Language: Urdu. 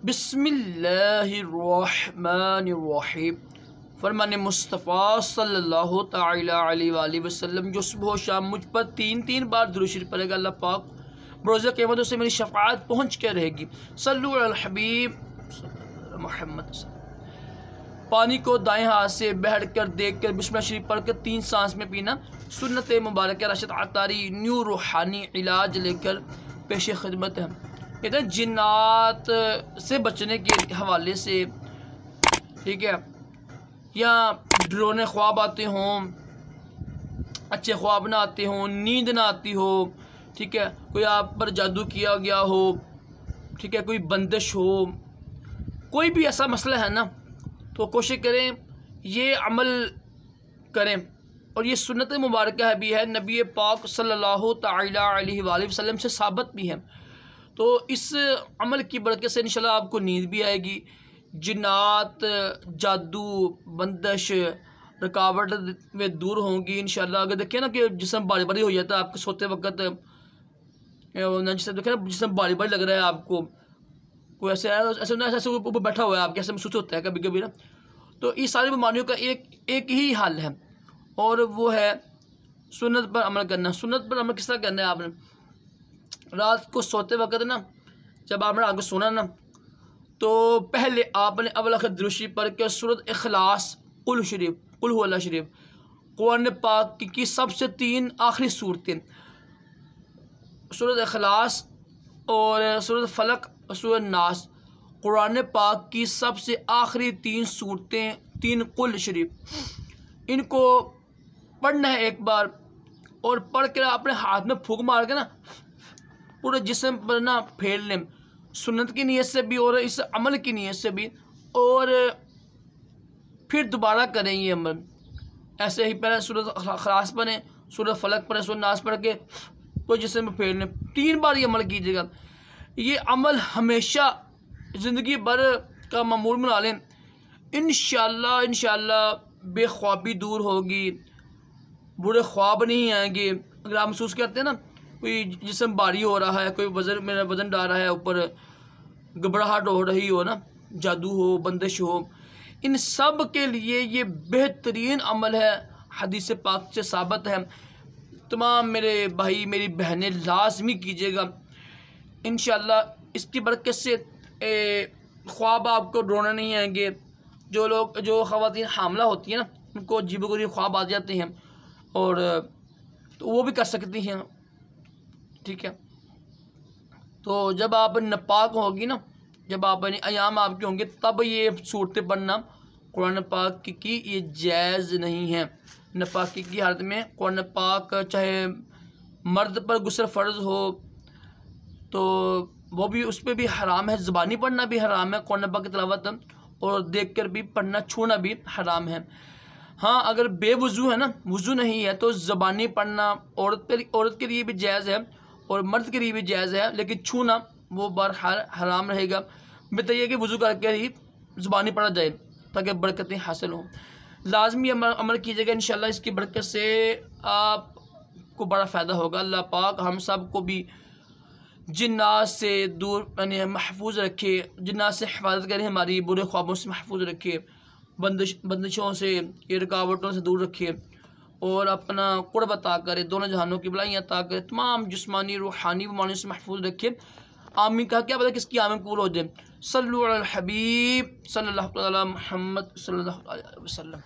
بسم اللہ الرحمن الرحیم۔ فرمان مصطفیٰ صلی اللہ تعالی علیہ وآلہ وسلم جو صبح و شام مجھ پر تین بار درود شریف پڑھے گا، اللہ پاک بروز قیامت سے میری شفاعت پہنچ کے رہے گی۔ صلو علی الحبیب محمد۔ پانی کو دائیں ہاتھ سے بیٹھ کر دیکھ کر بسم اللہ شریف پڑھ کر 3 سانس میں پینا۔ سنت مبارکہ راشد عطاری نیو روحانی علاج لے کر پیش خدمت ہے۔ کہتے ہیں جنات سے بچنے کے حوالے سے، ٹھیک ہے، یا ڈرونے خواب آتے ہوں، اچھے خواب نہ آتے ہوں، نیند نہ آتی ہو، ٹھیک ہے، کوئی آپ پر جادو کیا گیا ہو، ٹھیک ہے، کوئی بندش ہو، کوئی بھی ایسا مسئلہ ہے نا، تو کوشش کریں یہ عمل کریں۔ اور یہ سنت مبارکہ بھی ہے، نبی پاک صلی اللہ تعالی علیہ وآلہ وسلم سے ثابت بھی ہے۔ تو اس عمل کی برکت سے انشاءاللہ آپ کو نیند بھی آئے گی، جنات، جادو، بندش، رکاوٹ میں دور ہوں گی انشاءاللہ۔ اگر دیکھیں نا کہ جسم باری باری ہو جاتا ہے آپ کو سوتے وقت، دیکھیں نا جسم باری باری لگ رہا ہے آپ کو، کوئی ایسے اوپر بیٹھا ہوا ہے آپ کے، ایسے محسوس ہوتا ہے کبھی کبھی نا، تو یہ ساری بیماریوں کا ایک ہی حل ہے، اور وہ ہے سنت پر عمل کرنا۔ سنت پر عمل کس طرح کرنا ہے؟ آپ نے رات کو سوتے وقت نا، جب آپ نے رات کو سونا نا، تو پہلے آپ نے اول آخر درود شریف پڑھ کے سورۃ اخلاص، قل شریف، قل هو اللہ شریف، قرآن پاک کی سب سے 3 آخری صورتیں، سورۃ اخلاص اور سورۃ فلق اور سورۃ ناس، قرآن پاک کی سب سے آخری 3 صورتیں، 3 قل شریف، ان کو پڑھنا ہے ایک بار، اور پڑھ کر اپنے ہاتھ میں پھونک مار کے نا پورے جسم پر نا پھیر لیں، سنت کی نیت سے بھی اور اس عمل کی نیت سے بھی، اور پھر دوبارہ کریں یہ عمل ایسے ہی۔ پہلے سورۃ اخلاص پڑھیں، سورۃ فلق پڑھیں، سورۃ ناس پڑھ کے پورے جسم میں پھیر لیں، 3 بار یہ عمل کیجیے گا۔ یہ عمل ہمیشہ زندگی بھر کا معمول بنا لیں، انشاءاللہ بے خوابی دور ہوگی، برے خواب نہیں آئیں گے۔ اگر آپ محسوس کرتے ہیں نا کوئی جسم بھاری ہو رہا ہے، کوئی میرا وزن ڈال رہا ہے اوپر، گھبراہٹ ہو رہی ہو نا، جادو ہو، بندش ہو، ان سب کے لیے یہ بہترین عمل ہے، حدیث پاک سے ثابت ہے۔ تمام میرے بھائی میری بہنیں لازمی کیجیے گا، انشاءاللہ اس کی برکت سے خواب آپ کو ڈرانے نہیں آئیں گے۔ جو خواتین حاملہ ہوتی ہیں نا، ان کو عجیب و غریب خواب آ جاتے ہیں، اور تو وہ بھی کر سکتی ہیں، ٹھیک ہے۔ تو جب آپ ناپاک ہوگی نا، جب آپ ایام آپ کے ہوں گے، تب یہ صورتیں پڑھنا قرآن پاک کی یہ جائز نہیں ہے۔ ناپاکی کی حالت میں قرآن پاک، چاہے مرد پر غسل فرض ہو تو وہ بھی، اس پہ بھی حرام ہے، زبانی پڑھنا بھی حرام ہے قرآن پاک کی تلاوت، اور دیکھ کر بھی پڑھنا، چھونا بھی حرام ہے۔ ہاں اگر بے وضو ہے نا، وضو نہیں ہے، تو زبانی پڑھنا عورت کے لیے بھی جائز ہے اور مرد کے لیے بھی جائز ہے، لیکن چھونا وہ بہرحال حرام رہے گا۔ بہتر یہ کہ وضو کر کے ہی زبانی پڑھا جائے تاکہ برکتیں حاصل ہوں۔ لازمی عمل کیجیے گا، انشاءاللہ اس کی برکت سے آپ کو بڑا فائدہ ہوگا۔ اللہ پاک ہم سب کو بھی جنات سے دور، یعنی محفوظ رکھے، جنات سے حفاظت کرے، ہماری برے خوابوں سے محفوظ رکھے، بندشوں سے، یہ رکاوٹوں سے دور رکھے، اور اپنا قرب عطا کرے، دونوں جہانوں کی بلائیاں عطا کرے، تمام جسمانی روحانی بیماریوں سے محفوظ رکھے۔ آمین کہا، کیا پتہ کس کی آمین قبول ہو جائے۔ صلو علی الحبیب صلی اللہ علیہ محمد صلی اللہ علیہ وسلم۔